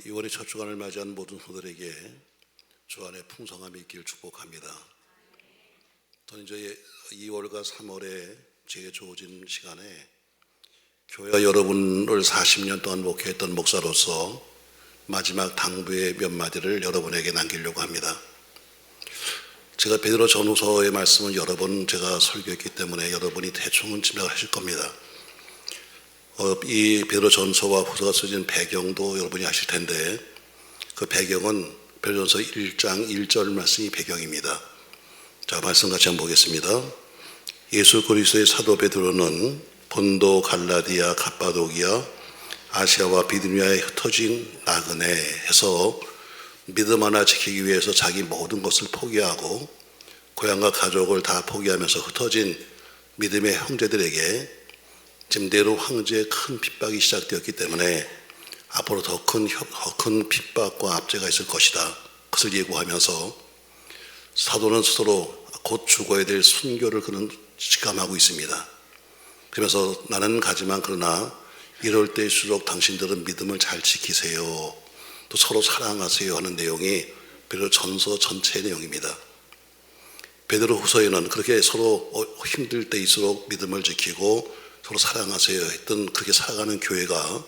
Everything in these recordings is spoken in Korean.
2월의 첫 주간을 맞이한 모든 성도들에게 주 안에 풍성함이 있기를 축복합니다. 저는 이제 2월과 3월에 제게 주어진 시간에 교회 여러분을 40년 동안 목회했던 목사로서 마지막 당부의 몇 마디를 여러분에게 남기려고 합니다. 제가 베드로 전후서의 말씀은 여러 번 제가 설교했기 때문에 여러분이 대충은 짐작을 하실 겁니다. 이 베드로 전서와 후서가 써진 배경도 여러분이 아실 텐데 그 배경은 베드로전서 1장 1절 말씀이 배경입니다. 자, 말씀 같이 한번 보겠습니다. 예수 그리스도의 사도 베드로는 본도, 갈라디아, 갑바도기아, 아시아와 비두니아에 흩어진 나그네에서 믿음 하나 지키기 위해서 자기 모든 것을 포기하고 고향과 가족을 다 포기하면서 흩어진 믿음의 형제들에게 지금 네로 황제의 큰 핍박이 시작되었기 때문에 앞으로 더 큰 핍박과 압제가 있을 것이다. 그것을 예고하면서 사도는 스스로 곧 죽어야 될 순교를 그는 직감하고 있습니다. 그러면서 나는 가지만 그러나 이럴 때일수록 당신들은 믿음을 잘 지키세요. 또 서로 사랑하세요 하는 내용이 베드로 전서 전체의 내용입니다. 베드로 후서에는 그렇게 서로 힘들 때일수록 믿음을 지키고 서로 사랑하세요 했던 그렇게 살아가는 교회가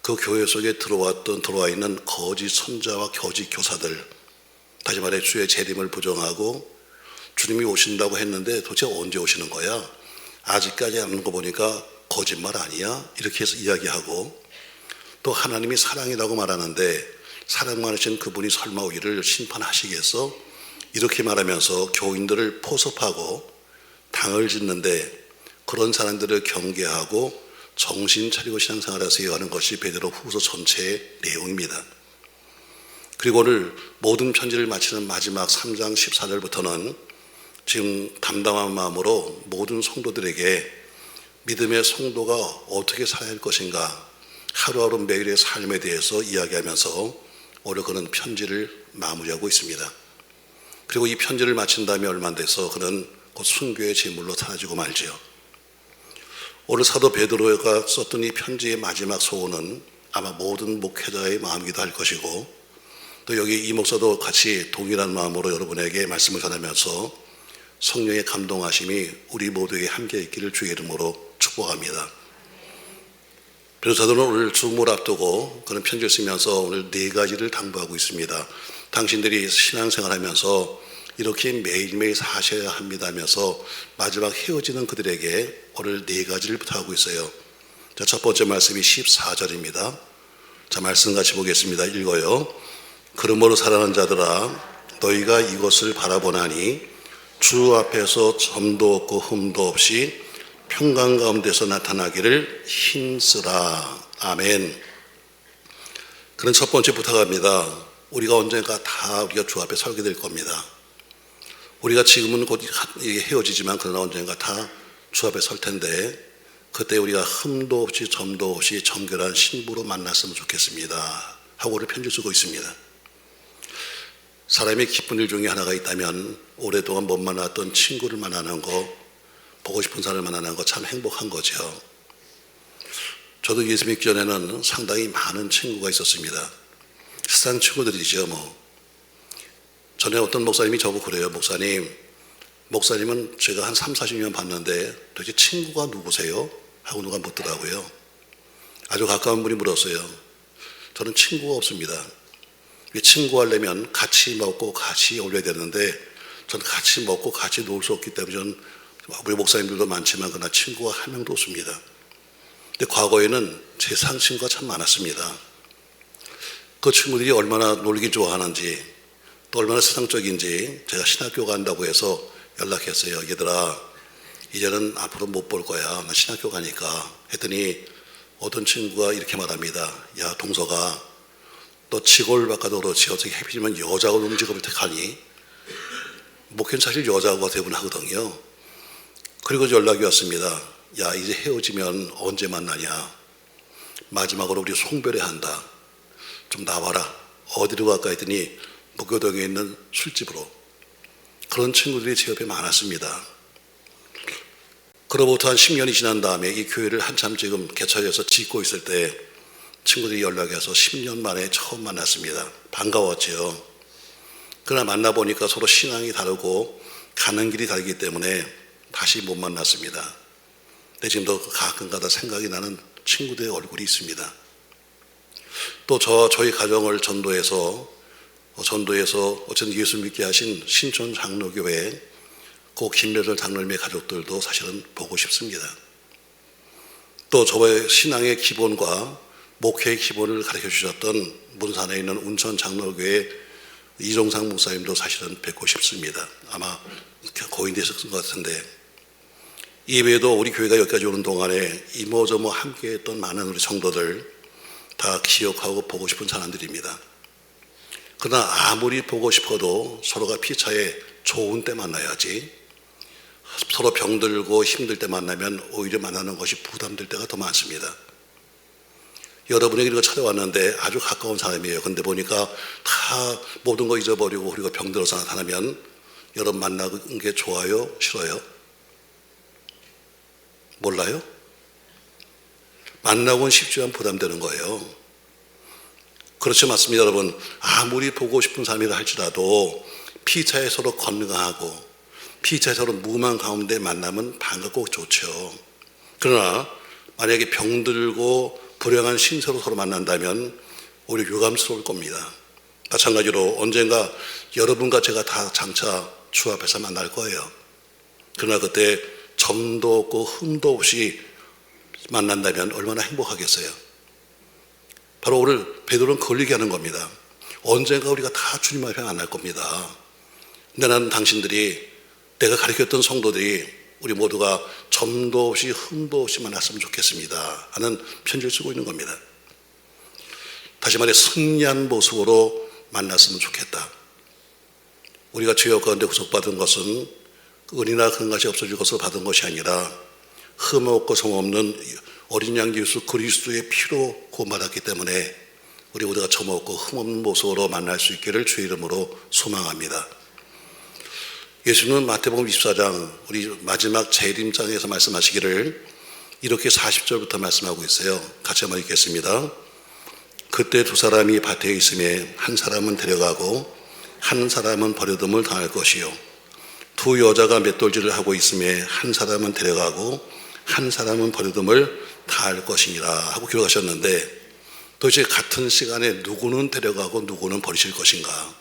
그 교회 속에 들어와 있는 거짓 선자와 거짓 교사들, 다시 말해 주의 재림을 부정하고 주님이 오신다고 했는데 도대체 언제 오시는 거야? 아직까지 안 오는 거 보니까 거짓말 아니야? 이렇게 해서 이야기하고 또 하나님이 사랑이라고 말하는데 사랑만 하신 그분이 설마 우리를 심판하시겠어? 이렇게 말하면서 교인들을 포섭하고 당을 짓는데 그런 사람들을 경계하고 정신 차리고 신앙생활하세요 하는 것이 베드로 후서 전체의 내용입니다. 그리고 오늘 모든 편지를 마치는 마지막 3장 14절부터는 지금 담담한 마음으로 모든 성도들에게 믿음의 성도가 어떻게 살아야 할 것인가 하루하루 매일의 삶에 대해서 이야기하면서 오늘 그는 편지를 마무리하고 있습니다. 그리고 이 편지를 마친 다음에 얼마 안 돼서 그는 곧 순교의 제물로 사라지고 말지요. 오늘 사도 베드로가 썼던 이 편지의 마지막 소원은 아마 모든 목회자의 마음이기도 할 것이고 또 여기 이 목사도 같이 동일한 마음으로 여러분에게 말씀을 전하면서 성령의 감동하심이 우리 모두에게 함께 있기를 주의 이름으로 축복합니다. 그래서 사도는 오늘 죽음을 앞두고 그런 편지를 쓰면서 오늘 4가지를 당부하고 있습니다. 당신들이 신앙생활하면서 이렇게 매일매일 사셔야 합니다 하면서 마지막 헤어지는 그들에게 오늘 4가지를 부탁하고 있어요. 자, 첫 번째 말씀이 14절입니다. 자, 말씀 같이 보겠습니다. 읽어요. 그러므로 사랑하는 자들아 너희가 이것을 바라보나니 주 앞에서 점도 없고 흠도 없이 평강 가운데서 나타나기를 힘쓰라. 아멘. 그런 첫 번째 부탁합니다. 우리가 언젠가 다 우리가 주 앞에 설게 될 겁니다. 우리가 지금은 곧 헤어지지만 그러나 언젠가 다 주 앞에 설 텐데 그때 우리가 흠도 없이 점도 없이 정결한 신부로 만났으면 좋겠습니다 하고 우리 편지 쓰고 있습니다. 사람의 기쁜 일 중에 하나가 있다면 오랫동안 못 만났던 친구를 만나는 거, 보고 싶은 사람을 만나는 거 참 행복한 거죠. 저도 예수 믿기 전에는 상당히 많은 친구가 있었습니다. 세상 친구들이죠 전에 어떤 목사님이 저보고 그래요. 목사님은 제가 한 30-40년 봤는데 도대체 친구가 누구세요? 하고 누가 묻더라고요. 아주 가까운 분이 물었어요. 저는 친구가 없습니다. 친구 하려면 같이 먹고 같이 어울려야 되는데 저는 같이 먹고 같이 놀 수 없기 때문에 저는 우리 목사님들도 많지만 그러나 친구가 한 명도 없습니다. 근데 과거에는 제 세상 친구가 참 많았습니다. 그 친구들이 얼마나 놀기 좋아하는지 또 얼마나 세상적인지 제가 신학교 간다고 해서 연락했어요. 얘들아 이제는 앞으로 못 볼 거야. 나 신학교 가니까 했더니 어떤 친구가 이렇게 말합니다. 야 동서가 너 직업을 바꿔도 그렇지 어떻게 해피지만 여자하고 노는 직업을 택하니? 목회는 사실 여자하고 대부분 하거든요. 그리고 연락이 왔습니다. 야 이제 헤어지면 언제 만나냐? 마지막으로 우리 송별회 한다. 좀 나와라. 어디로 갈까 했더니 목교동에 있는 술집으로. 그런 친구들이 제 옆에 많았습니다. 그로부터 한 10년이 지난 다음에 이 교회를 한참 지금 개척해서 짓고 있을 때 친구들이 연락해서 10년 만에 처음 만났습니다. 반가웠죠. 그러나 만나보니까 서로 신앙이 다르고 가는 길이 다르기 때문에 다시 못 만났습니다. 근데 지금도 가끔가다 생각이 나는 친구들의 얼굴이 있습니다. 또 저희 가정을 전도해서 어쨌든 예수 믿게 하신 신촌 장로교회 그 김래절 장로님의 가족들도 사실은 보고 싶습니다. 또 저의 신앙의 기본과 목회의 기본을 가르쳐 주셨던 문산에 있는 운천 장로교회 이종상 목사님도 사실은 뵙고 싶습니다. 아마 고인되셨을 것 같은데, 이외에도 우리 교회가 여기까지 오는 동안에 이모저모 함께했던 많은 우리 성도들 다 기억하고 보고 싶은 사람들입니다. 그러나 아무리 보고 싶어도 서로가 피차에 좋은 때 만나야지, 서로 병들고 힘들 때 만나면 오히려 만나는 것이 부담될 때가 더 많습니다. 여러분에게 이거 찾아왔는데 아주 가까운 사람이에요. 근데 보니까 다 모든 거 잊어버리고 우리가 병들어서 나타나면 여러분 만나는 게 좋아요? 싫어요? 몰라요? 만나고는 쉽지만 부담되는 거예요. 그렇지 맞습니다, 여러분. 아무리 보고 싶은 사람이라 할지라도 피차에 서로 건강하고 피차에 서로 무망 가운데 만나면 반갑고 좋죠. 그러나 만약에 병들고 불행한 신세로 서로 만난다면 오히려 유감스러울 겁니다. 마찬가지로 언젠가 여러분과 제가 다 장차 주 앞에서 만날 거예요. 그러나 그때 점도 없고 흠도 없이 만난다면 얼마나 행복하겠어요. 바로 오늘 베드로는 걸리게 하는 겁니다. 언젠가 우리가 다 주님 앞에 만날 겁니다. 근데 나는 당신들이, 내가 가르쳤던 성도들이 우리 모두가 점도 없이 흠도 없이 만났으면 좋겠습니다 하는 편지를 쓰고 있는 겁니다. 다시 말해 승리한 모습으로 만났으면 좋겠다. 우리가 죄악 가운데 구속받은 것은 은이나 그런 것이 없어질 것으로 받은 것이 아니라 흠 없고 성 없는 어린 양 예수 그리스도의 피로 구원받았기 때문에 우리 모두가 점 없고 흠 없는 모습으로 만날 수 있기를 주의 이름으로 소망합니다. 예수는 마태복음 24장 우리 마지막 재림장에서 말씀하시기를 이렇게 40절부터 말씀하고 있어요. 같이 한번 읽겠습니다. 그때 두 사람이 밭에 있음에 한 사람은 데려가고 한 사람은 버려둠을 당할 것이요, 두 여자가 맷돌질을 하고 있음에 한 사람은 데려가고 한 사람은 버려둠을 당할 것이니라 하고 기록하셨는데, 도대체 같은 시간에 누구는 데려가고 누구는 버리실 것인가?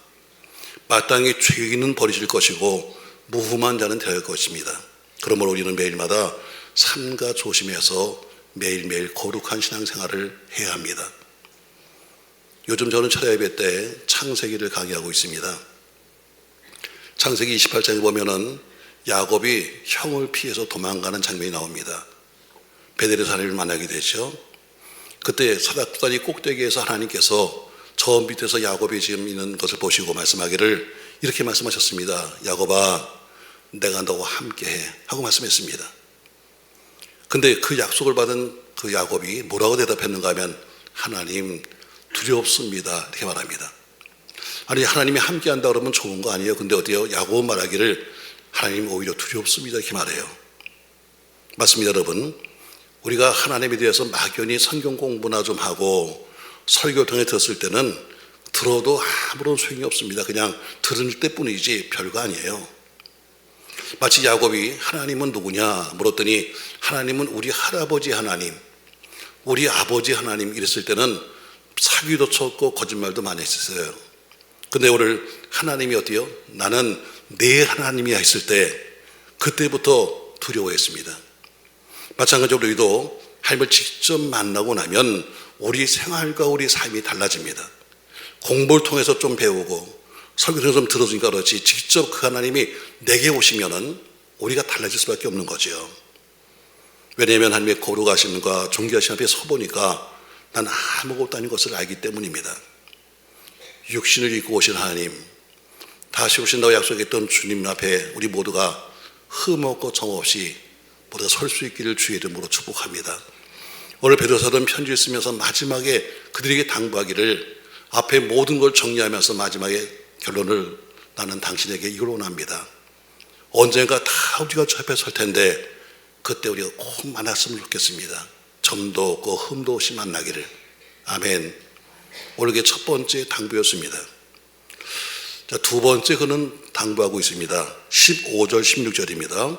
마땅히 죄인은 버리실 것이고 무흠한 자는 데려갈 것입니다. 그러므로 우리는 매일마다 삼가 조심해서 매일매일 거룩한 신앙생활을 해야 합니다. 요즘 저는 철야 예배 때 창세기를 강의하고 있습니다. 창세기 28장에 보면은 야곱이 형을 피해서 도망가는 장면이 나옵니다. 베델의 사람을 만나게 되죠. 그때 사닥다리 꼭대기에서 하나님께서 저 밑에서 야곱이 지금 있는 것을 보시고 말씀하기를 이렇게 말씀하셨습니다. 야곱아, 내가 너와 함께해 하고 말씀했습니다. 근데 그 약속을 받은 그 야곱이 뭐라고 대답했는가 하면 하나님 두렵습니다 이렇게 말합니다. 아니 하나님이 함께한다 그러면 좋은 거 아니에요? 근데 어때요? 야곱은 말하기를 하나님 오히려 두렵습니다 이렇게 말해요. 맞습니다 여러분. 우리가 하나님에 대해서 막연히 성경 공부나 좀 하고 설교 통해 들었을 때는 들어도 아무런 소용이 없습니다. 그냥 들을 때뿐이지 별거 아니에요. 마치 야곱이 하나님은 누구냐 물었더니 하나님은 우리 할아버지 하나님, 우리 아버지 하나님 이랬을 때는 사기도 쳤고 거짓말도 많이 했었어요. 근데 오늘 하나님이 어때요? 나는 내 하나님이야 했을 때 그때부터 두려워했습니다. 마찬가지로 우리도 하나님을 직접 만나고 나면 우리 생활과 우리 삶이 달라집니다. 공부를 통해서 좀 배우고 설교 통해서 좀 들어주니까 그렇지 직접 그 하나님이 내게 오시면은 우리가 달라질 수밖에 없는 거죠. 왜냐하면 하나님의 거룩하심과 존귀하심 앞에 서보니까 난 아무것도 아닌 것을 알기 때문입니다. 육신을 입고 오신 하나님, 다시 오신다고 약속했던 주님 앞에 우리 모두가 흠없고 정없이 모두가 설 수 있기를 주의 이름으로 축복합니다. 오늘 베드로사도는 편지를 쓰면서 마지막에 그들에게 당부하기를 앞에 모든 걸 정리하면서 마지막에 결론을 나는 당신에게 이걸 원합니다. 언젠가 다 우리가 저 앞에 설 텐데 그때 우리가 꼭 만났으면 좋겠습니다. 점도 없고 흠도 없이 만나기를. 아멘. 오늘 게 첫 번째 당부였습니다. 자, 두 번째 그는 당부하고 있습니다. 15절 16절입니다.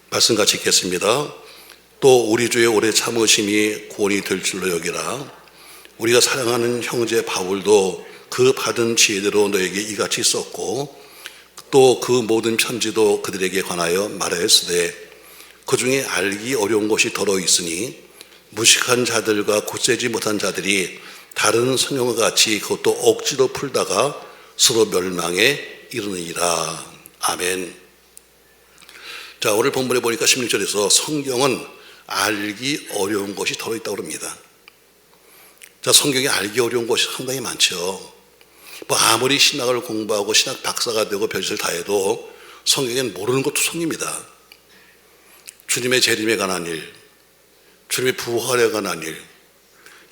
말씀 같이 읽겠습니다. 또 우리 주의 오래 참으심이 구원이 될 줄로 여기라. 우리가 사랑하는 형제 바울도 그 받은 지혜대로 너에게 이같이 썼고 또 그 모든 편지도 그들에게 관하여 말하였으되 그 중에 알기 어려운 것이 더러 있으니 무식한 자들과 곧세지 못한 자들이 다른 성경과 같이 그것도 억지로 풀다가 서로 멸망에 이르느니라. 아멘. 자, 오늘 본문에 보니까 16절에서 성경은 알기 어려운 것이 더러 있다고 합니다. 자, 성경에 알기 어려운 것이 상당히 많죠. 뭐 아무리 신학을 공부하고 신학 박사가 되고 별짓을 다 해도 성경에는 모르는 것도 성입니다. 주님의 재림에 관한 일, 주님의 부활에 관한 일,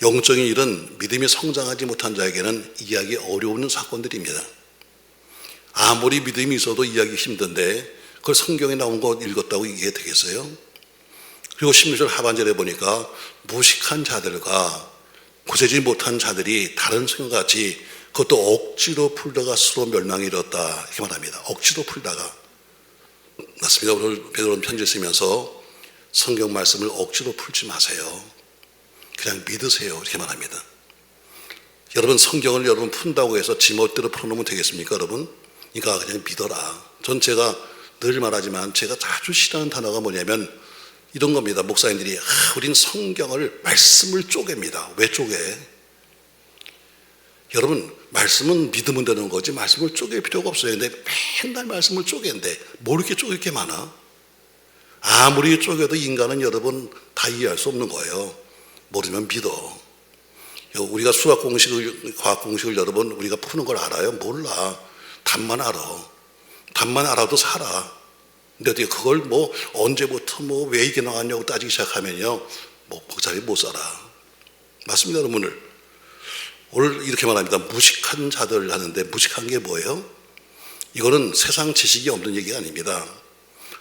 영적인 일은 믿음이 성장하지 못한 자에게는 이해하기 어려운 사건들입니다. 아무리 믿음이 있어도 이해하기 힘든데 그걸 성경에 나온 거 읽었다고 이해 되겠어요? 그리고 16절 하반절에 보니까 무식한 자들과 고세지 못한 자들이 다른 성경과 같이 그것도 억지로 풀다가 스스로 멸망에 이르렀다 이렇게 말합니다. 억지로 풀다가. 맞습니다. 오늘 베드로는 편지 쓰면서 성경 말씀을 억지로 풀지 마세요. 그냥 믿으세요 이렇게 말합니다. 여러분, 성경을 여러분 푼다고 해서 지멋대로 풀어놓으면 되겠습니까 여러분? 그러니까 그냥 믿어라. 전 제가 늘 말하지만 제가 자주 싫어하는 단어가 뭐냐면 이런 겁니다. 목사님들이 우린 성경을 말씀을 쪼갭니다. 왜 쪼개? 여러분, 말씀은 믿으면 되는 거지 말씀을 쪼갤 필요가 없어요. 근데 맨날 말씀을 쪼갠데 뭐 이렇게 쪼갤 게 많아? 아무리 쪼개도 인간은 여러분 다 이해할 수 없는 거예요. 모르면 믿어. 우리가 수학 공식을, 과학 공식을 여러분 우리가 푸는 걸 알아요? 몰라. 답만 알아. 답만 알아도 살아. 근데 어떻게 그걸 뭐 언제부터 뭐 왜 이게 나왔냐고 따지기 시작하면요, 뭐 복잡히 못 살아. 맞습니다, 여러분들. 오늘 이렇게 말합니다. 무식한 자들 하는데 무식한 게 뭐예요? 이거는 세상 지식이 없는 얘기가 아닙니다.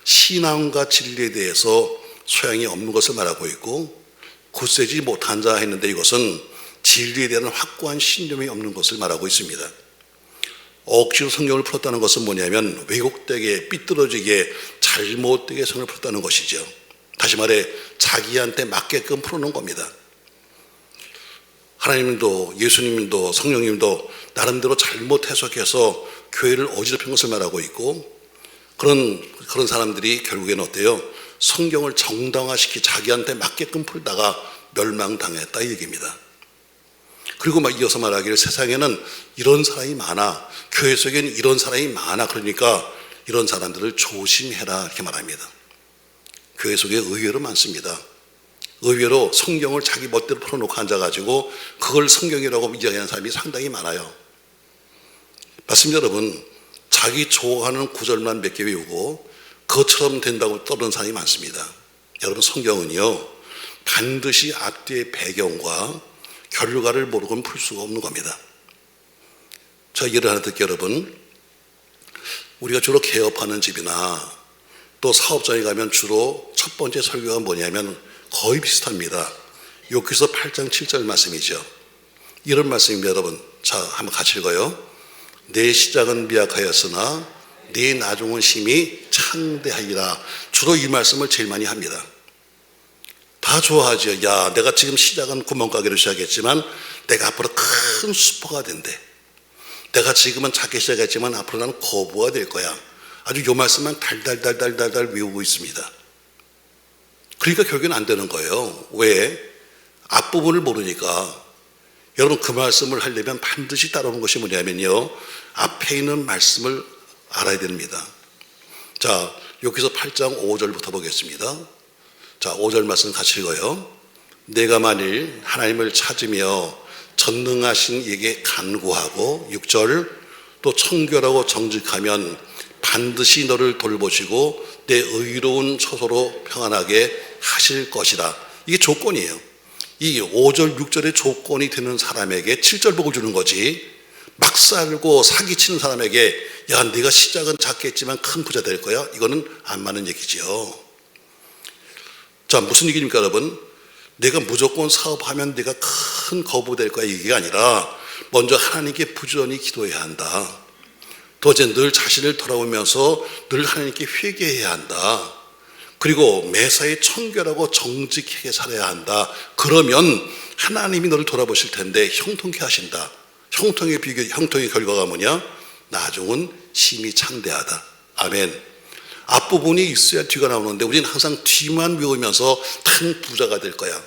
신앙과 진리에 대해서 소양이 없는 것을 말하고 있고, 굳세지 못한 자 했는데 이것은 진리에 대한 확고한 신념이 없는 것을 말하고 있습니다. 억지로 성경을 풀었다는 것은 뭐냐면 왜곡되게 삐뚤어지게 잘못되게 성경을 풀었다는 것이죠. 다시 말해 자기한테 맞게끔 풀어놓은 겁니다. 하나님도 예수님도 성령님도 나름대로 잘못 해석해서 교회를 어지럽힌 것을 말하고 있고, 그런 사람들이 결국에는 어때요? 성경을 정당화시키 자기한테 맞게끔 풀다가 멸망당했다 이 얘기입니다. 그리고 막 이어서 말하기를 세상에는 이런 사람이 많아, 교회 속에는 이런 사람이 많아, 그러니까 이런 사람들을 조심해라 이렇게 말합니다. 교회 속에 의외로 많습니다. 의외로 성경을 자기 멋대로 풀어놓고 앉아가지고 그걸 성경이라고 이야기하는 사람이 상당히 많아요. 맞습니다, 여러분. 자기 좋아하는 구절만 몇 개 외우고 그것처럼 된다고 떠드는 사람이 많습니다. 여러분, 성경은요 반드시 앞뒤의 배경과 결과를 모르고는 풀 수가 없는 겁니다. 자, 예를 하나 들게요, 여러분. 우리가 주로 개업하는 집이나 또 사업장에 가면 주로 첫 번째 설교가 뭐냐면 거의 비슷합니다. 욥기서 8장 7절 말씀이죠. 이런 말씀입니다, 여러분. 자, 한번 같이 읽어요. 내 시작은 미약하였으나 내 나중은 심히 창대하리라. 주로 이 말씀을 제일 많이 합니다. 다 좋아하죠. 야, 내가 지금 시작은 구멍가게로 시작했지만 내가 앞으로 큰 슈퍼가 된대. 내가 지금은 작게 시작했지만 앞으로 나는 거부가 될 거야. 아주 요 말씀만 달달달달달달 외우고 있습니다. 그러니까 결국엔 안 되는 거예요. 왜? 앞부분을 모르니까. 여러분, 그 말씀을 하려면 반드시 따라오는 것이 뭐냐면요, 앞에 있는 말씀을 알아야 됩니다. 자, 여기서 8장 5절부터 보겠습니다. 자, 5절 말씀 같이 읽어요. 내가 만일 하나님을 찾으며 전능하신 이에게 간구하고, 6절, 또 청결하고 정직하면 반드시 너를 돌보시고 내 의로운 처소로 평안하게 하실 것이라. 이게 조건이에요. 이 5절 6절의 조건이 되는 사람에게 7절 복을 주는 거지, 막 살고 사기치는 사람에게 야, 네가 시작은 작겠지만 큰 부자 될 거야, 이거는 안 맞는 얘기지요. 자, 무슨 얘기입니까 여러분? 내가 무조건 사업하면 내가 큰 거부될 거야, 이게 아니라 먼저 하나님께 부지런히 기도해야 한다. 또 이제 늘 자신을 돌아보면서 늘 하나님께 회개해야 한다. 그리고 매사에 청결하고 정직하게 살아야 한다. 그러면 하나님이 너를 돌아보실 텐데 형통케 하신다. 형통의 결과가 뭐냐? 나중은 심히 창대하다. 아멘. 앞부분이 있어야 뒤가 나오는데 우리는 항상 뒤만 외우면서 큰 부자가 될 거야.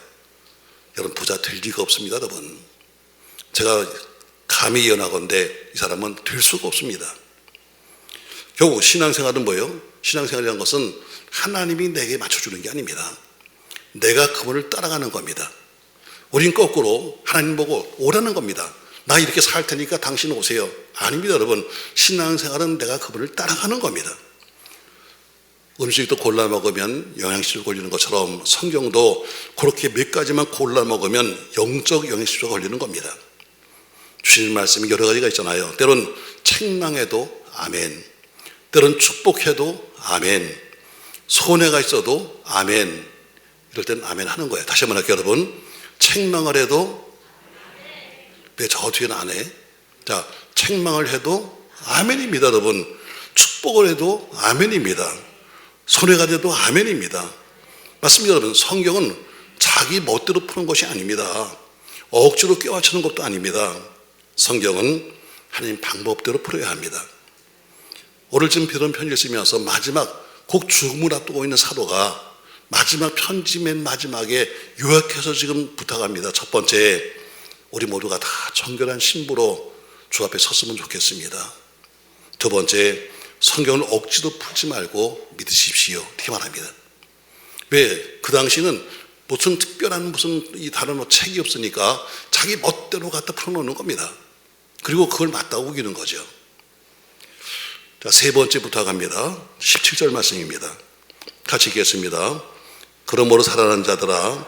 여러분, 부자 될 리가 없습니다, 여러분. 제가 감히 예언하건대 이 사람은 될 수가 없습니다. 결국 신앙생활은 뭐예요? 신앙생활이라는 것은 하나님이 내게 맞춰주는 게 아닙니다. 내가 그분을 따라가는 겁니다. 우린 거꾸로 하나님 보고 오라는 겁니다. 나 이렇게 살 테니까 당신 오세요. 아닙니다, 여러분. 신앙생활은 내가 그분을 따라가는 겁니다. 음식도 골라 먹으면 영양실조 걸리는 것처럼 성경도 그렇게 몇 가지만 골라 먹으면 영적 영양실조가 걸리는 겁니다. 주신 말씀이 여러 가지가 있잖아요. 때론 책망해도 아멘, 때론 축복해도 아멘, 손해가 있어도 아멘. 이럴 때는 아멘 하는 거예요. 다시 한번 할게요, 여러분. 책망을 해도, 왜 저 뒤에는 안 해? 자, 책망을 해도 아멘입니다, 여러분. 축복을 해도 아멘입니다. 손해가 돼도 아멘입니다. 맞습니다, 여러분. 성경은 자기 멋대로 푸는 것이 아닙니다. 억지로 껴맞추는 것도 아닙니다. 성경은 하나님 방법대로 풀어야 합니다. 오늘 지금 이런 편지를 쓰면서 마지막 곧 죽음을 앞두고 있는 사도가 마지막 편지 맨 마지막에 요약해서 지금 부탁합니다. 첫 번째, 우리 모두가 다 정결한 신부로 주 앞에 섰으면 좋겠습니다. 두 번째, 성경을 억지로 풀지 말고 믿으십시오. 이렇게 말합니다. 왜? 그 당시는 무슨 특별한 이 다른 책이 없으니까 자기 멋대로 갖다 풀어놓는 겁니다. 그리고 그걸 맞다고 우기는 거죠. 자, 세 번째 부탁합니다. 17절 말씀입니다. 같이 읽겠습니다. 그러므로 살아난 자들아,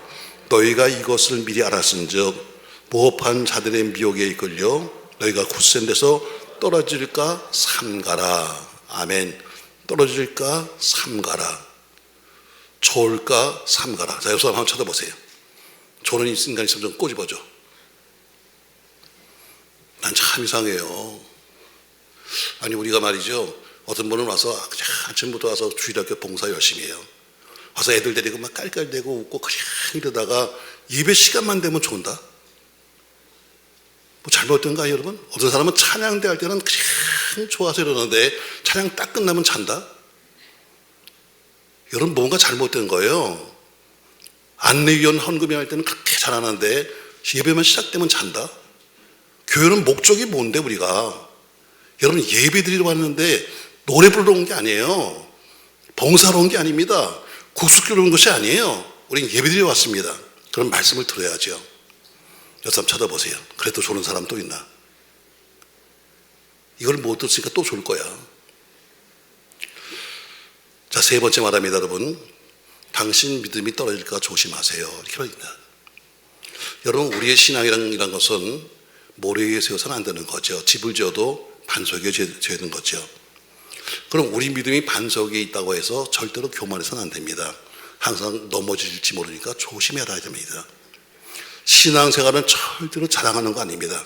너희가 이것을 미리 알았은즉 모험한 자들의 미혹에 이끌려 너희가 굳센 데서 떨어질까 삼가라. 아멘. 떨어질까 삼가라. 좋을까 삼가라. 자, 여기서 한번 쳐다보세요. 좋은 인간이 있으면 좀 꼬집어줘. 난 참 이상해요. 아니, 우리가 말이죠, 어떤 분은 와서 아침부터 와서 주일학교 봉사 열심히 해요. 와서 애들 데리고 막 깔깔대고 웃고 그냥 이러다가 예배 시간만 되면 좋은다? 뭐 잘못된가요, 여러분? 어떤 사람은 찬양대 할 때는 그냥 좋아서 이러는데 찬양 딱 끝나면 잔다? 여러분, 뭔가 잘못된 거예요. 안내위원 헌금회 할 때는 그렇게 잘하는데 예배만 시작되면 잔다? 교회는 목적이 뭔데, 우리가? 여러분, 예배 드리러 왔는데 노래 부르러 온 게 아니에요. 봉사로 온 게 아닙니다. 국수 끓여 온 것이 아니에요. 우리는 예배 드리러 왔습니다. 그럼 말씀을 들어야죠. 여섯 사람 쳐다보세요. 그래도 좋은 사람 또 있나? 이걸 못 들었으니까 또 좋을 거야. 자, 세 번째 말합니다, 여러분. 당신 믿음이 떨어질까 조심하세요. 이렇게 말합니다. 여러분, 우리의 신앙이란 것은 모래 위에 세워서는 안 되는 거죠. 집을 지어도 반석에 지어야 되는 거죠. 그럼 우리 믿음이 반석에 있다고 해서 절대로 교만해서는 안 됩니다. 항상 넘어질지 모르니까 조심해야 됩니다. 신앙생활은 절대로 자랑하는 거 아닙니다.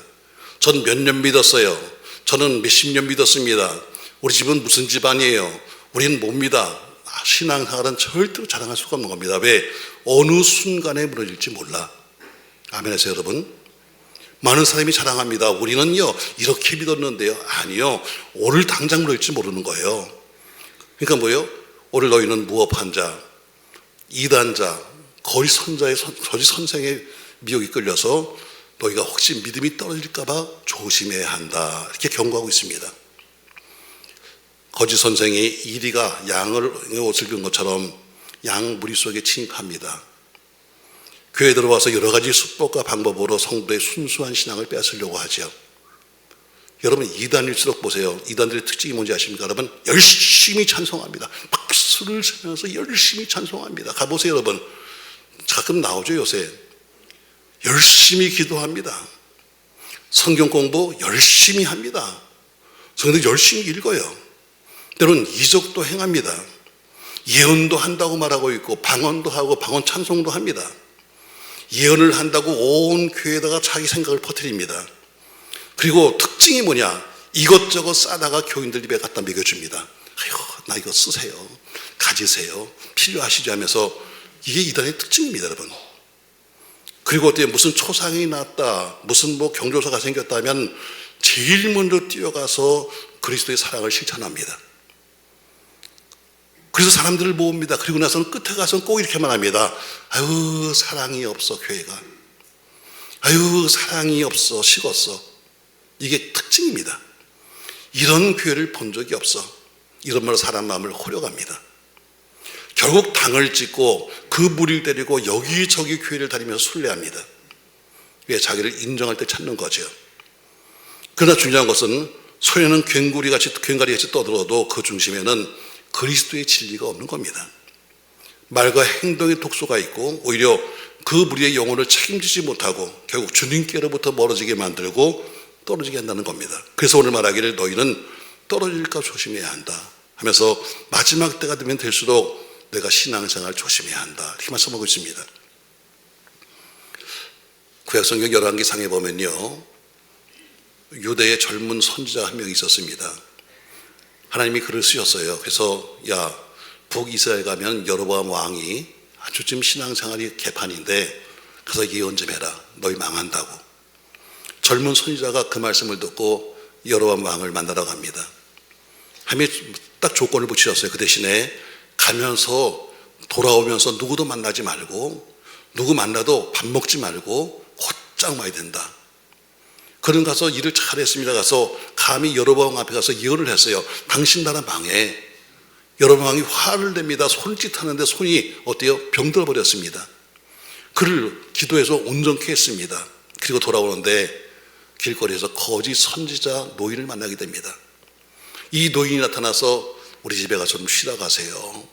전 몇 년 믿었어요. 저는 몇십 년 믿었습니다. 우리 집은 무슨 집안이에요. 우리는 뭡니다. 신앙생활은 절대로 자랑할 수가 없는 겁니다. 왜? 어느 순간에 무너질지 몰라. 아멘 하세요, 여러분. 많은 사람이 자랑합니다. 우리는요, 이렇게 믿었는데요. 아니요, 오늘 당장 무너질지 모르는 거예요. 그러니까 뭐예요? 오늘 너희는 무업한 자, 이단자, 거짓 선생의 미혹이 끌려서 너희가 혹시 믿음이 떨어질까봐 조심해야 한다. 이렇게 경고하고 있습니다. 거짓 선생이 이리가 양의 옷을 입은 것처럼 양 무리 속에 침입합니다. 교회에 들어와서 여러 가지 수법과 방법으로 성도의 순수한 신앙을 뺏으려고 하죠. 여러분, 이단일수록 보세요. 이단들의 특징이 뭔지 아십니까? 여러분, 열심히 찬송합니다. 박수를 치면서 열심히 찬송합니다. 가보세요, 여러분. 가끔 나오죠, 요새. 열심히 기도합니다. 성경 공부 열심히 합니다. 성경도 열심히 읽어요. 때로는 이적도 행합니다. 예언도 한다고 말하고 있고 방언도 하고 방언 찬송도 합니다. 예언을 한다고 온 교회에다가 자기 생각을 퍼뜨립니다. 그리고 특징이 뭐냐? 이것저것 싸다가 교인들 입에 갖다 먹여줍니다. 아이고, 나 이거 쓰세요, 가지세요, 필요하시죠 하면서. 이게 이단의 특징입니다, 여러분. 그리고 어때, 무슨 초상이 났다, 무슨 뭐 경조사가 생겼다면 제일 먼저 뛰어가서 그리스도의 사랑을 실천합니다. 그래서 사람들을 모읍니다. 그리고 나서는 끝에 가서는 꼭 이렇게만 합니다. 아유, 사랑이 없어 교회가. 아유, 사랑이 없어, 식었어. 이게 특징입니다. 이런 교회를 본 적이 없어. 이런 말로 사람 마음을 호려갑니다. 결국 당을 찍고 그 무리를 때리고 여기저기 교회를 다니면서 순례합니다. 왜? 자기를 인정할 때 찾는 거죠. 그러나 중요한 것은 소리는 괭가리같이 떠들어도 그 중심에는 그리스도의 진리가 없는 겁니다. 말과 행동의 독소가 있고 오히려 그 무리의 영혼을 책임지지 못하고 결국 주님께로부터 멀어지게 만들고 떨어지게 한다는 겁니다. 그래서 오늘 말하기를 너희는 떨어질까 조심해야 한다 하면서 마지막 때가 되면 될수록 내가 신앙생활 조심해야 한다, 이렇게 말씀하고 있습니다. 구약성경 열왕기상에 보면요, 유대의 젊은 선지자 한 명이 있었습니다. 하나님이 글을 쓰셨어요. 그래서 야, 북이스라엘 가면 여로보암 왕이 아주 지금 신앙생활이 개판인데 가서 예언 좀 해라, 너희 망한다고. 젊은 선지자가 그 말씀을 듣고 여로보암 왕을 만나러 갑니다. 하나님이 딱 조건을 붙이셨어요. 그 대신에 가면서 돌아오면서 누구도 만나지 말고, 누구 만나도 밥 먹지 말고 곧장 와야 된다. 그는 가서 일을 잘했습니다. 가서 감히 여로보암 앞에 가서 예언을 했어요. 당신 나라 망해. 여로보암 왕이 화를 냅니다. 손짓하는데 손이 어때요? 병들어 버렸습니다. 그를 기도해서 온전케 했습니다. 그리고 돌아오는데 길거리에서 거짓 선지자 노인을 만나게 됩니다. 이 노인이 나타나서 우리 집에 가서 좀 쉬다 가세요.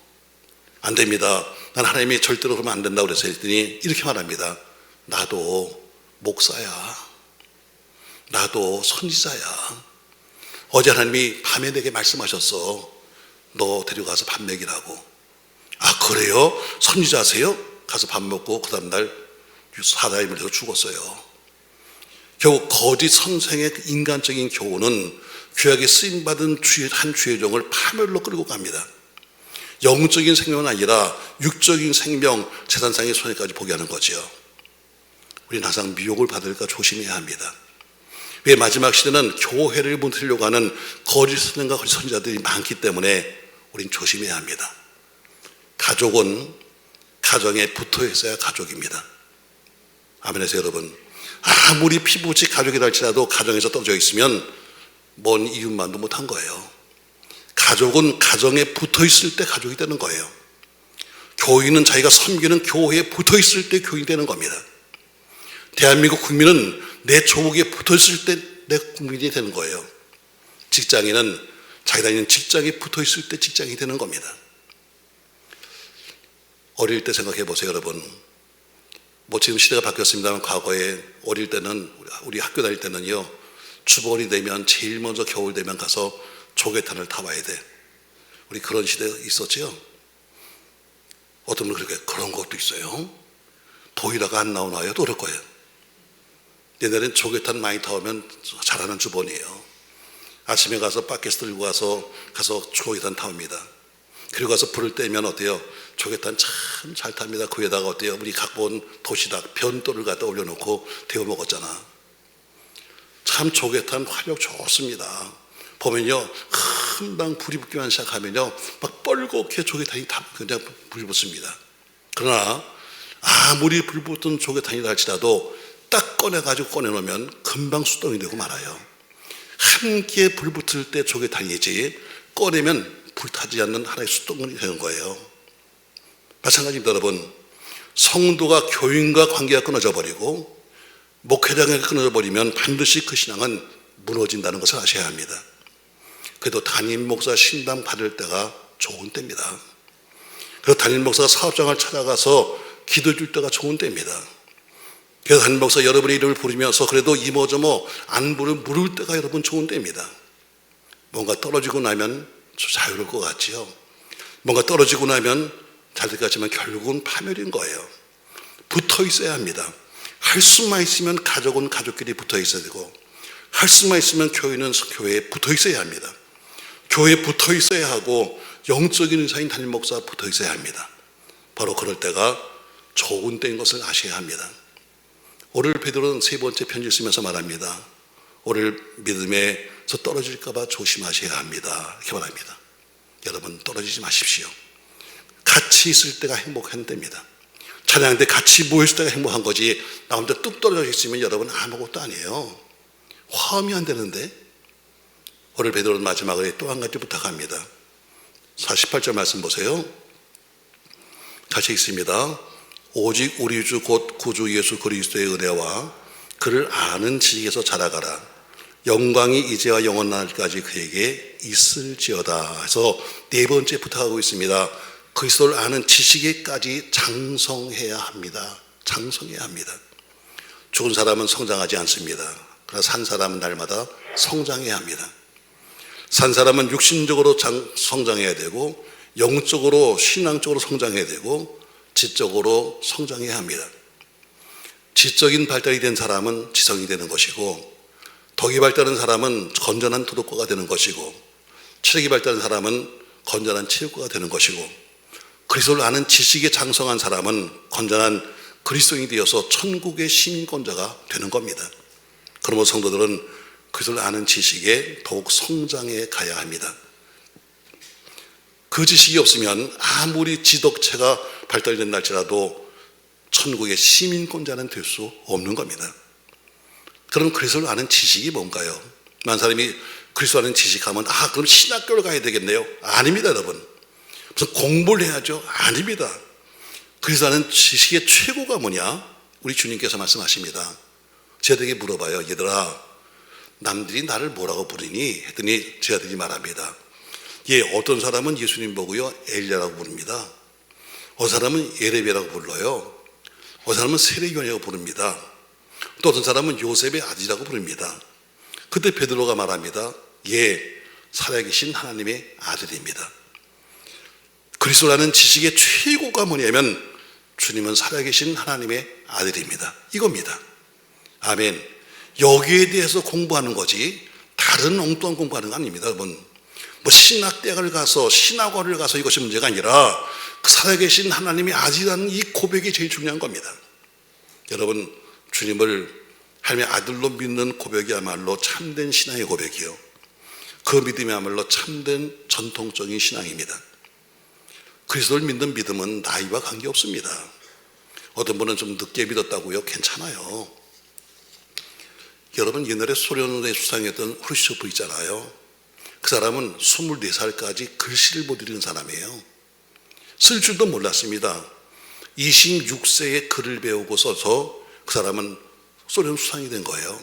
안 됩니다. 난 하나님이 절대로 그러면 안 된다고 그래서 했더니 이렇게 말합니다. 나도 목사야. 나도 선지자야. 어제 하나님이 밤에 내게 말씀하셨어. 너 데려가서 밥 먹이라고. 아, 그래요? 선지자세요? 가서 밥 먹고 그 다음날 사다리 물려서 죽었어요. 결국 거짓 선생의 인간적인 교훈은 귀하게 쓰임받은 한 주의 종을 파멸로 끌고 갑니다. 영적인 생명은 아니라 육적인 생명, 재산상의 손해까지 보게 하는 거죠. 우리는 항상 미혹을 받을까 조심해야 합니다. 왜? 마지막 시대는 교회를 무너뜨리려고 하는 거짓 선생과 거짓 선지자들이 많기 때문에 우린 조심해야 합니다. 가족은 가정에 붙어 있어야 가족입니다. 아멘하세요, 여러분. 아무리 피부치 가족이라 할지라도 가정에서 떨어져 있으면 먼 이웃만도 못한 거예요. 가족은 가정에 붙어 있을 때 가족이 되는 거예요. 교인은 자기가 섬기는 교회에 붙어 있을 때 교인이 되는 겁니다. 대한민국 국민은 내 조국에 붙어 있을 때 내 국민이 되는 거예요. 직장인은 자기 다니는 직장에 붙어 있을 때 직장이 되는 겁니다. 어릴 때 생각해 보세요, 여러분. 뭐 지금 시대가 바뀌었습니다만 과거에 어릴 때는, 우리 학교 다닐 때는요, 주벌이 되면 제일 먼저 겨울 되면 가서 조개탄을 타와야 돼. 우리 그런 시대 있었죠. 어떤 분은 그렇게 그런 것도 있어요. 보일러가 안 나오나요? 또 그럴 거예요. 옛날엔 조개탄 많이 타오면 잘하는 주번이에요. 아침에 가서 바켓 들고 가서 조개탄 타옵니다. 그리고 가서 불을 떼면 어때요? 조개탄 참 잘 탑니다. 그 위에다가 어때요? 우리 각본 도시락 변도를 갖다 올려놓고 데워 먹었잖아. 참 조개탄 화력 좋습니다. 보면요, 금방 불이 붙기만 시작하면요, 막 뻘겋게 조개탄이 그냥 불이 붙습니다. 그러나 아무리 불 붙은 조개탄이라 할지라도 딱 꺼내놓으면 금방 수동이 되고 말아요. 함께 불 붙을 때 조개탄이지 꺼내면 불타지 않는 하나의 수동이 되는 거예요. 마찬가지입니다, 여러분. 성도가 교인과 관계가 끊어져 버리고 목회자가 끊어져 버리면 반드시 그 신앙은 무너진다는 것을 아셔야 합니다. 그래도 담임 목사 신당 받을 때가 좋은 때입니다. 그래서 담임 목사가 사업장을 찾아가서 기도해 줄 때가 좋은 때입니다. 그래서 담임 목사 여러분의 이름을 부르면서 그래도 이모저모 안부를 물을 때가 여러분 좋은 때입니다. 뭔가 떨어지고 나면 자유로울 것 같지요. 뭔가 떨어지고 나면 잘 될 것 같지만 결국은 파멸인 거예요. 붙어 있어야 합니다. 할 수만 있으면 가족은 가족끼리 붙어 있어야 되고, 할 수만 있으면 교회는 교회에 붙어 있어야 합니다. 교회에 붙어 있어야 하고 영적인 의사인 담임 목사가 붙어 있어야 합니다. 바로 그럴 때가 좋은 때인 것을 아셔야 합니다. 오늘 베드로는 세 번째 편지를 쓰면서 말합니다. 오늘 믿음에서 떨어질까 봐 조심하셔야 합니다. 이렇게 말합니다. 여러분, 떨어지지 마십시오. 같이 있을 때가 행복한 때입니다. 찬양 때 같이 모였을 때가 행복한 거지, 나 혼자 뚝 떨어져 있으면 여러분 아무것도 아니에요. 화음이 안 되는데. 오늘 베드로는 마지막으로 또 한 가지 부탁합니다. 48절 말씀 보세요. 같이 읽습니다. 오직 우리 주 곧 구주 예수 그리스도의 은혜와 그를 아는 지식에서 자라가라. 영광이 이제와 영원날까지 그에게 있을지어다. 해서 네 번째 부탁하고 있습니다. 그리스도를 아는 지식에까지 장성해야 합니다. 장성해야 합니다. 죽은 사람은 성장하지 않습니다. 그러나 산 사람은 날마다 성장해야 합니다. 산 사람은 육신적으로 성장해야 되고, 영적으로 신앙적으로 성장해야 되고, 지적으로 성장해야 합니다. 지적인 발달이 된 사람은 지성이 되는 것이고, 덕이 발달한 사람은 건전한 도덕가가 되는 것이고, 체력이 발달한 사람은 건전한 체육가가 되는 것이고, 그리스도를 아는 지식에 장성한 사람은 건전한 그리스도인이 되어서 천국의 시민권자가 되는 겁니다. 그러므로 성도들은 그리스도를 아는 지식에 더욱 성장해 가야 합니다. 그 지식이 없으면 아무리 지덕체가 발달된 날지라도 천국의 시민권자는 될 수 없는 겁니다. 그럼 그리스도를 아는 지식이 뭔가요? 많은 사람이 그리스도를 아는 지식하면 그럼 신학교를 가야 되겠네요. 아닙니다, 여러분. 무슨 공부를 해야죠? 아닙니다. 그리스도를 아는 지식의 최고가 뭐냐? 우리 주님께서 말씀하십니다. 제자들에게 물어봐요. 얘들아, 남들이 나를 뭐라고 부르니? 했더니 제자들이 말합니다. 어떤 사람은 예수님 보고요, 엘리야라고 부릅니다. 어떤 사람은 예레미야라고 불러요. 어떤 사람은 세례요한이라고 부릅니다. 또 어떤 사람은 요셉의 아들이라고 부릅니다. 그때 베드로가 말합니다. 살아계신 하나님의 아들입니다. 그리스도라는 지식의 최고가 뭐냐면 주님은 살아계신 하나님의 아들입니다. 이겁니다. 아멘. 여기에 대해서 공부하는 거지 다른 엉뚱한 공부하는 거 아닙니다. 여러분, 신학대학을 가서 신학원을 가서 이것이 문제가 아니라 살아계신 하나님의 아들이라는 이 고백이 제일 중요한 겁니다. 여러분, 주님을 하나님의 아들로 믿는 고백이야말로 참된 신앙의 고백이요, 그 믿음이야말로 참된 전통적인 신앙입니다. 그리스도를 믿는 믿음은 나이와 관계없습니다. 어떤 분은 좀 늦게 믿었다고요? 괜찮아요. 여러분, 옛날에 소련의 수상이었던 후르시초프 있잖아요. 그 사람은 24살까지 글씨를 못 읽은 사람이에요. 쓸 줄도 몰랐습니다. 26세에 글을 배우고 써서 그 사람은 소련 수상이 된 거예요.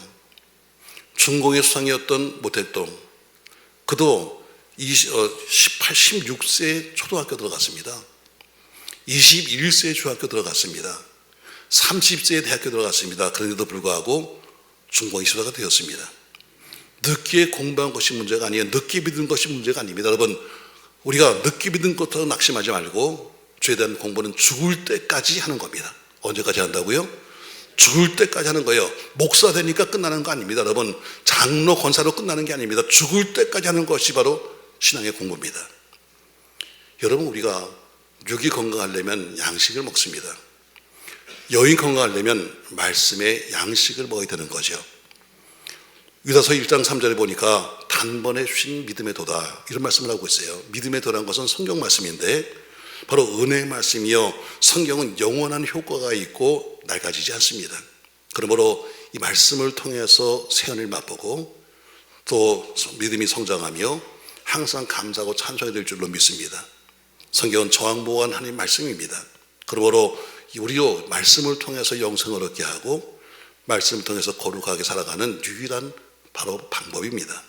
중공의 수상이었던 모택동, 그도 16세에 초등학교 들어갔습니다. 21세에 중학교 들어갔습니다. 30세에 대학교 들어갔습니다. 그런데도 불구하고 중공의 수사가 되었습니다. 늦게 공부한 것이 문제가 아니에요. 늦게 믿은 것이 문제가 아닙니다. 여러분, 우리가 늦게 믿은 것도 낙심하지 말고 죄에 대한 공부는 죽을 때까지 하는 겁니다. 언제까지 한다고요? 죽을 때까지 하는 거예요. 목사 되니까 끝나는 거 아닙니다. 여러분, 장로 권사로 끝나는 게 아닙니다. 죽을 때까지 하는 것이 바로 신앙의 공부입니다. 여러분, 우리가 육이 건강하려면 양식을 먹습니다. 영이 건강하려면 말씀의 양식을 먹어야 되는 거죠. 유다서 1장 3절에 보니까 단번에 주신 믿음의 도다, 이런 말씀을 하고 있어요. 믿음의 도라는 것은 성경 말씀인데 바로 은혜의 말씀이요, 성경은 영원한 효과가 있고 낡아지지 않습니다. 그러므로 이 말씀을 통해서 세연을 맛보고 또 믿음이 성장하며 항상 감사하고 찬송이 될 줄로 믿습니다. 성경은 저항보호한 하나님 말씀입니다. 그러므로 우리도 말씀을 통해서 영생을 얻게 하고 말씀을 통해서 거룩하게 살아가는 유일한 바로 방법입니다.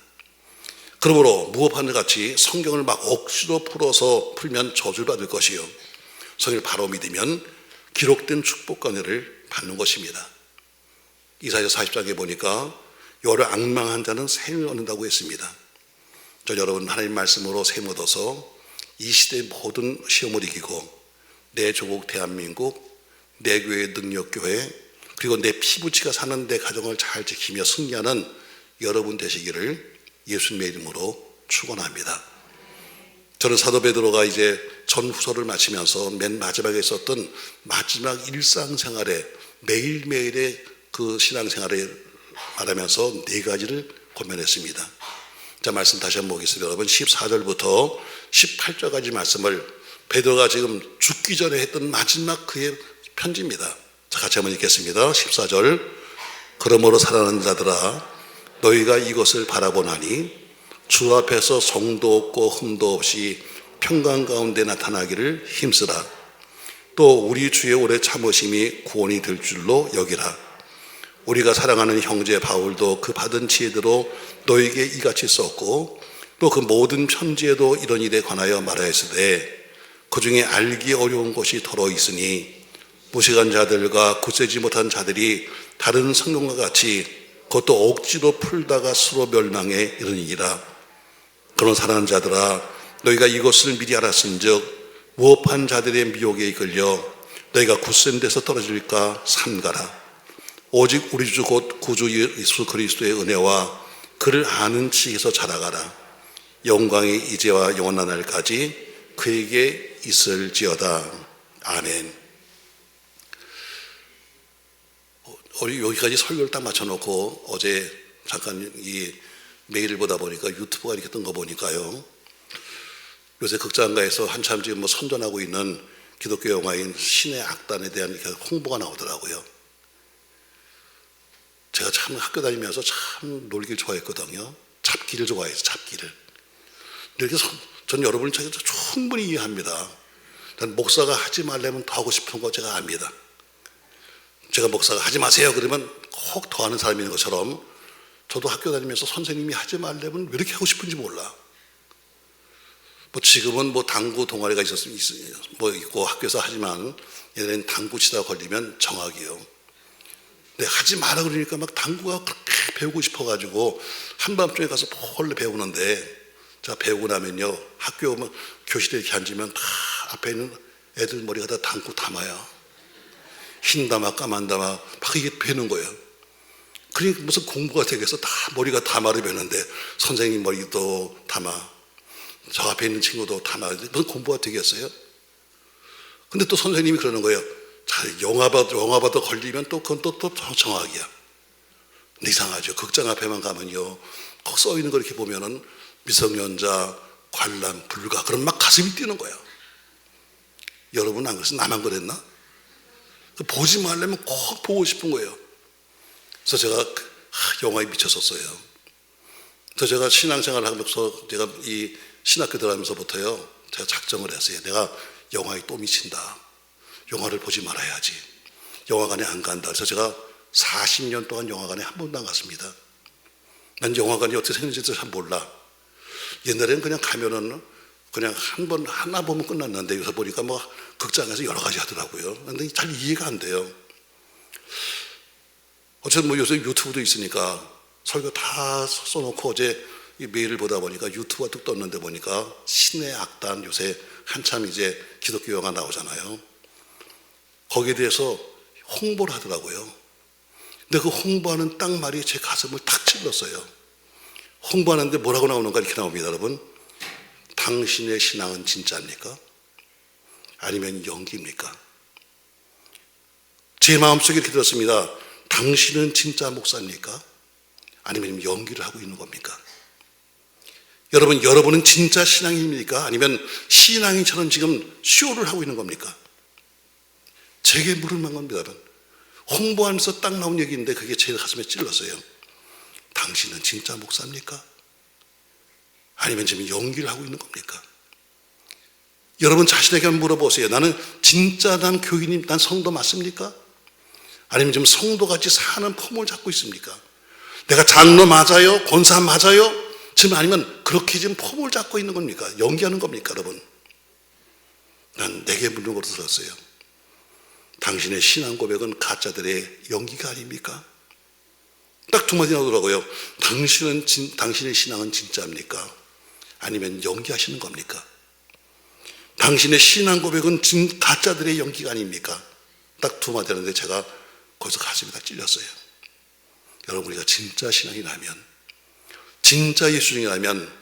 그러므로 무법하는 같이 성경을 막 억지로 풀어서 풀면 저주를 받을 것이요, 성경을 바로 믿으면 기록된 축복과 은혜를 받는 것입니다. 이사야서 40장에 보니까 여호와를 앙망한 자는 샘을 얻는다고 했습니다. 저 여러분, 하나님 말씀으로 샘 얻어서 이 시대의 모든 시험을 이기고 내 조국 대한민국, 내 교회 능력교회, 그리고 내 피부치가 사는 내 가정을 잘 지키며 승리하는 여러분 되시기를 예수님의 이름으로 축원합니다. 저는 사도 베드로가 이제 전후서를 마치면서 맨 마지막에 있었던 마지막 일상생활에 매일매일의 그 신앙생활을 말하면서 네 가지를 고면했습니다. 자, 말씀 다시 한번 보겠습니다. 여러분 14절부터 18절까지 말씀을 베드로가 지금 죽기 전에 했던 마지막 그의 편지입니다. 자, 같이 한번 읽겠습니다. 14절. 그러므로 사랑하는 자들아, 너희가 이것을 바라보나니 주 앞에서 성도 없고 흠도 없이 평강 가운데 나타나기를 힘쓰라. 또 우리 주의 오래 참으심이 구원이 될 줄로 여기라. 우리가 사랑하는 형제 바울도 그 받은 지혜대로 너에게 이같이 썼고 또 그 모든 편지에도 이런 일에 관하여 말하였으되 그 중에 알기 어려운 것이 더러 있으니 무식한 자들과 굳세지 못한 자들이 다른 성경과 같이 그것도 억지로 풀다가 스스로 멸망에 이르니라. 그런 사랑하는 자들아, 너희가 이것을 미리 알았은즉 무업한 자들의 미혹에 이끌려 너희가 굳센 데서 떨어질까 삼가라. 오직 우리 주 곧 구주 예수 그리스도의 은혜와 그를 아는 지식에서 자라가라. 영광이 이제와 영원한 날까지 그에게 있을지어다. 아멘. 여기까지 설교를 딱 맞춰놓고 어제 잠깐 이 메일을 보다 보니까 유튜브가 이렇게 뜬 거 보니까요, 요새 극장가에서 한참 지금 선전하고 있는 기독교 영화인 신의 악단에 대한 홍보가 나오더라고요. 제가 참 학교 다니면서 참 놀기를 좋아했거든요. 잡기를 좋아해서 잡기를. 이렇게 전 여러분을 충분히 이해합니다. 난 목사가 하지 말려면 더 하고 싶은 거 제가 압니다. 제가 목사가 하지 마세요 그러면 혹 더 하는 사람인 것처럼 저도 학교 다니면서 선생님이 하지 말려면 왜 이렇게 하고 싶은지 몰라. 지금은 당구 동아리가 있고 학교에서 하지만 예전에는 당구 치다가 걸리면 정학이요. 근데 하지 마라 그러니까 막 당구가 그렇게 배우고 싶어가지고 한밤중에 가서 몰래 배우는데, 자, 배우고 나면요, 학교 교실에 이렇게 앉으면 다 앞에 있는 애들 머리가 다 당구 담아요. 흰 담아 까만 담아 막 이게 배는 거예요. 그러니까 무슨 공부가 되겠어. 다 머리가 담아를 배는데 선생님 머리도 담아, 저 앞에 있는 친구도 담아, 무슨 공부가 되겠어요? 근데 또 선생님이 그러는 거예요. 자, 영화 봐도 걸리면 또 그건 또 정학이야. 근데 이상하죠. 극장 앞에만 가면요, 거 써 있는 거 이렇게 보면은 미성년자, 관람, 불가, 그럼 막 가슴이 뛰는 거야. 여러분 안 그랬어? 나만 그랬나? 보지 말려면 꼭 보고 싶은 거예요. 그래서 제가 영화에 미쳤었어요. 그래서 제가 신앙생활을 하면서 제가 이 신학교 들어가면서부터요, 제가 작정을 했어요. 내가 영화에 또 미친다. 영화를 보지 말아야지. 영화관에 안 간다. 그래서 제가 40년 동안 영화관에 한 번도 안 갔습니다. 난 영화관이 어떻게 생겼는지도 잘 몰라. 옛날에는 그냥 가면은 그냥 하나 보면 끝났는데 여기서 보니까 극장에서 여러 가지 하더라고요. 근데 잘 이해가 안 돼요. 어쨌든 요새 유튜브도 있으니까 설교 다 써놓고 어제 이 메일을 보다 보니까 유튜브가 뚝 떴는데 보니까 신의 악단, 요새 한참 이제 기독교 영화 나오잖아요. 거기에 대해서 홍보를 하더라고요. 근데 그 홍보하는 딱 말이 제 가슴을 탁 찔렀어요. 홍보하는데 뭐라고 나오는가 이렇게 나옵니다, 여러분. 당신의 신앙은 진짜입니까? 아니면 연기입니까? 제 마음속에 이렇게 들었습니다. 당신은 진짜 목사입니까? 아니면 연기를 하고 있는 겁니까? 여러분은 진짜 신앙입니까? 아니면 신앙인처럼 지금 쇼를 하고 있는 겁니까? 제게 물을 만한 겁니다, 여러분. 홍보하면서 딱 나온 얘기인데 그게 제 가슴에 찔렀어요. 당신은 진짜 목사입니까? 아니면 지금 연기를 하고 있는 겁니까? 여러분 자신에게 한번 물어보세요. 나는 진짜 난 교인님, 난 성도 맞습니까? 아니면 지금 성도같이 사는 폼을 잡고 있습니까? 내가 장로 맞아요? 권사 맞아요? 지금 아니면 그렇게 지금 폼을 잡고 있는 겁니까? 연기하는 겁니까, 여러분? 난 내게 묻는 것으로 들었어요. 당신의 신앙 고백은 가짜들의 연기가 아닙니까? 딱 두 마디 나오더라고요. 당신의 신앙은 진짜입니까? 아니면 연기하시는 겁니까? 당신의 신앙 고백은 가짜들의 연기가 아닙니까? 딱 두 마디 하는데 제가 거기서 가슴이 다 찔렸어요. 여러분, 우리가 진짜 신앙이라면, 진짜 예수님이라면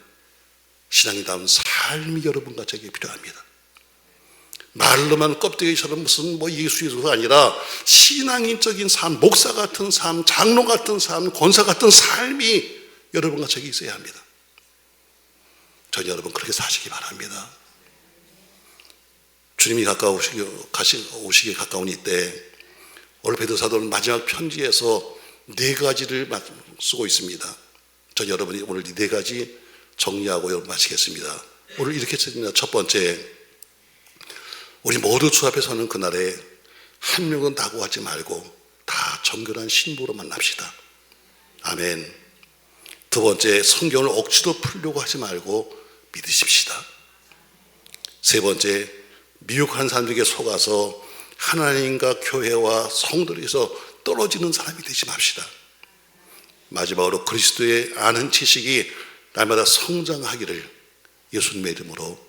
신앙이다운 삶이 여러분과 제게 필요합니다. 말로만 껍데기처럼 무슨 예수가 아니라 신앙인적인 삶, 목사 같은 삶, 장로 같은 삶, 권사 같은 삶이 여러분과 제게 있어야 합니다. 전 여러분 그렇게 사시기 바랍니다. 주님이 오시기 가까운 이때 오늘 베드로 사도는 마지막 편지에서 4가지를 쓰고 있습니다. 전 여러분이 오늘 이 4가지 정리하고 여러분 마치겠습니다. 오늘 이렇게 쓰습니다. 첫 번째, 우리 모두 주 앞에 서는 그날에 한 명은 낙오하지 말고 다 정결한 신부로 만납시다. 아멘. 두 번째, 성경을 억지로 풀려고 하지 말고 믿으십시다. 세 번째, 미혹한 사람들에게 속아서 하나님과 교회와 성도에서 떨어지는 사람이 되지 맙시다. 마지막으로 그리스도의 아는 지식이 날마다 성장하기를 예수님의 이름으로